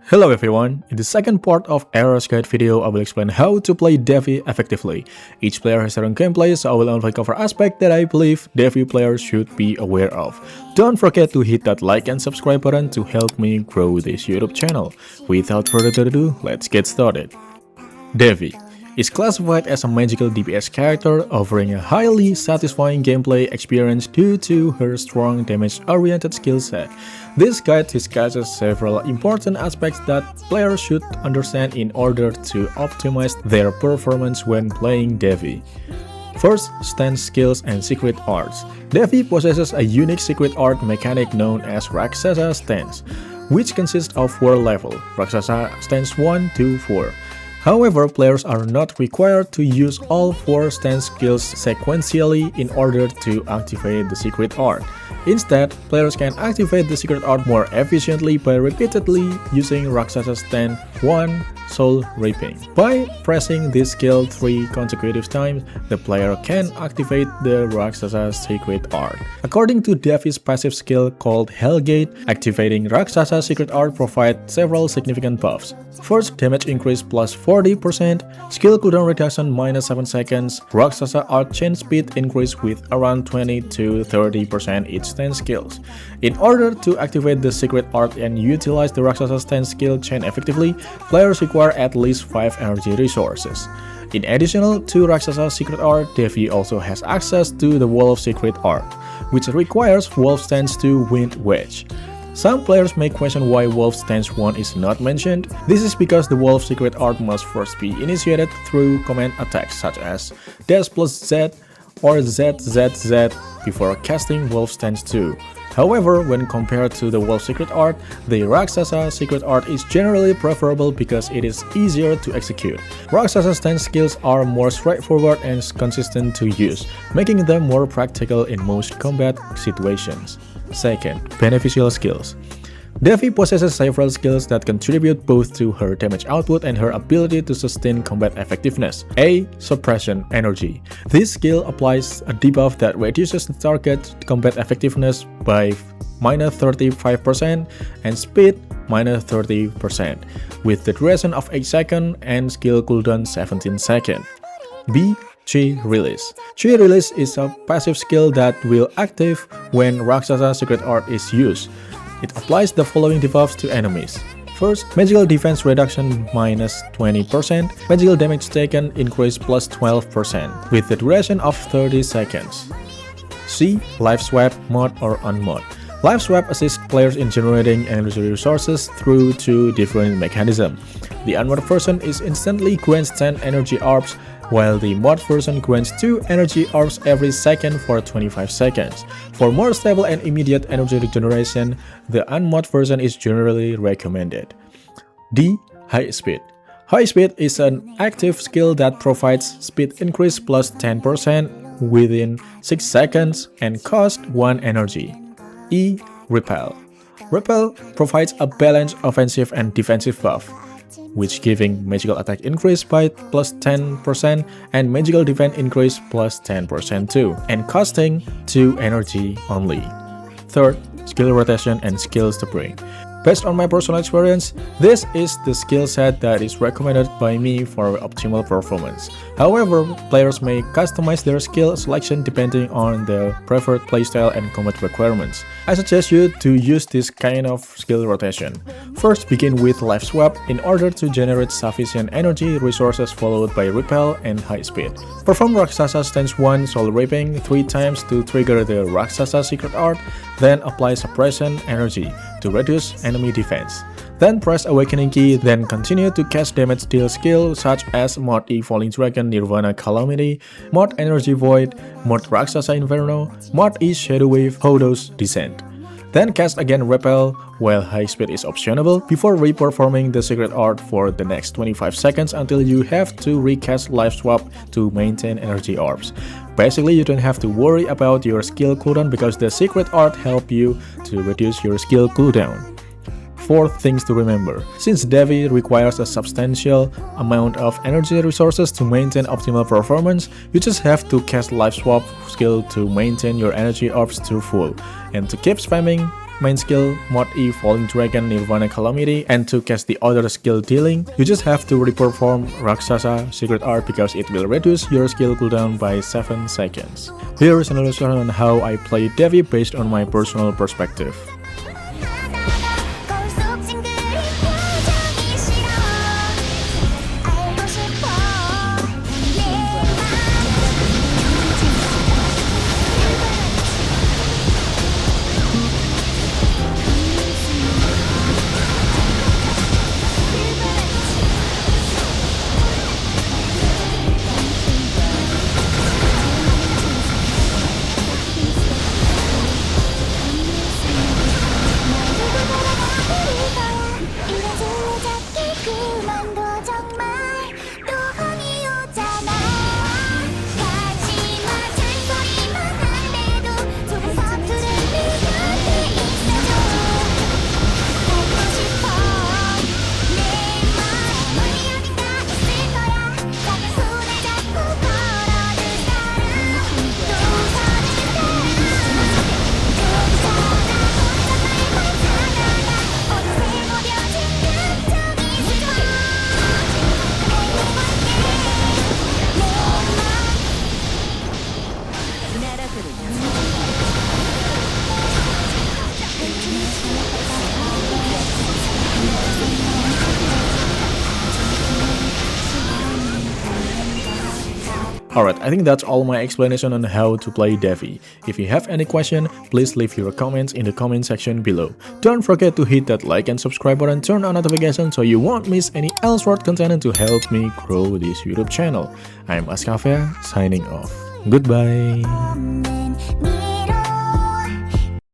Hello everyone, in the second part of Era's Guide video, I will explain how to play Devi effectively. Each player has their own gameplay, so I will only cover aspects that I believe Devi players should be aware of. Don't forget to hit that like and subscribe button to help me grow this YouTube channel. Without further ado, let's get started. Devi is classified as a magical DPS character, offering a highly satisfying gameplay experience due to her strong damage-oriented skill set. This guide discusses several important aspects that players should understand in order to optimize their performance when playing Devi. First, stance skills and secret arts. Devi possesses a unique secret art mechanic known as Rakshasa Stance, which consists of 4 levels, Rakshasa Stance 1 to 4. However, players are not required to use all 4 stance skills sequentially in order to activate the secret art. Instead, players can activate the secret art more efficiently by repeatedly using Rakshasa Stance 1 Soul Reaping. By pressing this skill 3 consecutive times, the player can activate the Rakshasa secret art. According to Devi's passive skill called Hellgate, activating Rakshasa secret art provides several significant buffs. First, damage increase plus 40%, skill cooldown reduction minus 7 seconds, Rakshasa art chain speed increase with around 20 to 30% each stance skills. In order to activate the secret art and utilize the Rakshasa stance skill chain effectively, players require at least 5 energy resources. In addition to Rakshasa secret art, Devi also has access to the Wolf secret art, which requires Wolf stance to Wind Wedge. Some players may question why Wolf Stance 1 is not mentioned. This is because the Wolf secret art must first be initiated through command attacks such as dash plus Z or ZZZ before casting Wolf Stance 2. However, when compared to the Wolf secret art, the Rakshasa secret art is generally preferable because it is easier to execute. Rakshasa stance skills are more straightforward and consistent to use, making them more practical in most combat situations. Second, beneficial skills. Devi possesses several skills that contribute both to her damage output and her ability to sustain combat effectiveness. A. Suppression Energy. This skill applies a debuff that reduces the target combat effectiveness by minus 35% and speed minus 30%, with the duration of 8 seconds and skill cooldown 17 seconds. B. Chi Release. Chi Release is a passive skill that will active when Rakshasa secret art is used. It applies the following debuffs to enemies. First, magical defense reduction minus 20%, magical damage taken increase plus 12%, with the duration of 30 seconds. C. Life Swap, mod or unmod. Life Swap assists players in generating energy resources through 2 different mechanisms. The unmod version is instantly grants 10 energy orbs, while the mod version grants 2 energy orbs every second for 25 seconds. For more stable and immediate energy regeneration, the unmod version is generally recommended. D. High Speed. High Speed is an active skill that provides speed increase plus 10% within 6 seconds and costs 1 energy. E. Repel. Repel provides a balanced offensive and defensive buff, which giving magical attack increase by plus 10% and magical defense increase plus 10% too, and costing 2 energy only. Third, skill rotation and skills to bring. Based on my personal experience, this is the skill set that is recommended by me for optimal performance. However, players may customize their skill selection depending on their preferred playstyle and combat requirements. I suggest you to use this kind of skill rotation. First, begin with Life Swap in order to generate sufficient energy resources, followed by Repel and High Speed. Perform Rakshasa Stance 1 Soul Reaping 3 times to trigger the Rakshasa secret art, then apply Suppression Energy to reduce enemy defense. Then press Awakening key, then continue to cast damage deal skill such as Mod E Falling Dragon Nirvana Calamity, Mod Energy Void, Mod Rakshasa Inferno, Mod E Shadow Wave Hodos Descent. Then cast again Repel, while High Speed is optional, before re-performing the secret art for the next 25 seconds until you have to recast Life Swap to maintain energy orbs. Basically, you don't have to worry about your skill cooldown because the secret art helps you to reduce your skill cooldown. 4 things to remember. Since Devi requires a substantial amount of energy resources to maintain optimal performance, you just have to cast Life Swap skill to maintain your energy orbs to full. And to keep spamming main skill, Mod E Falling Dragon Nirvana Calamity, and to cast the other skill Dealing, you just have to reperform Raksasa Secret Art because it will reduce your skill cooldown by 7 seconds. Here is an illustration on how I play Devi based on my personal perspective. Alright, I think that's all my explanation on how to play Devi. If you have any question, please leave your comments in the comment section below. Don't forget to hit that like and subscribe button, turn on notifications so you won't miss any Elsword content and to help me grow this YouTube channel. I'm Askafer, signing off. Goodbye.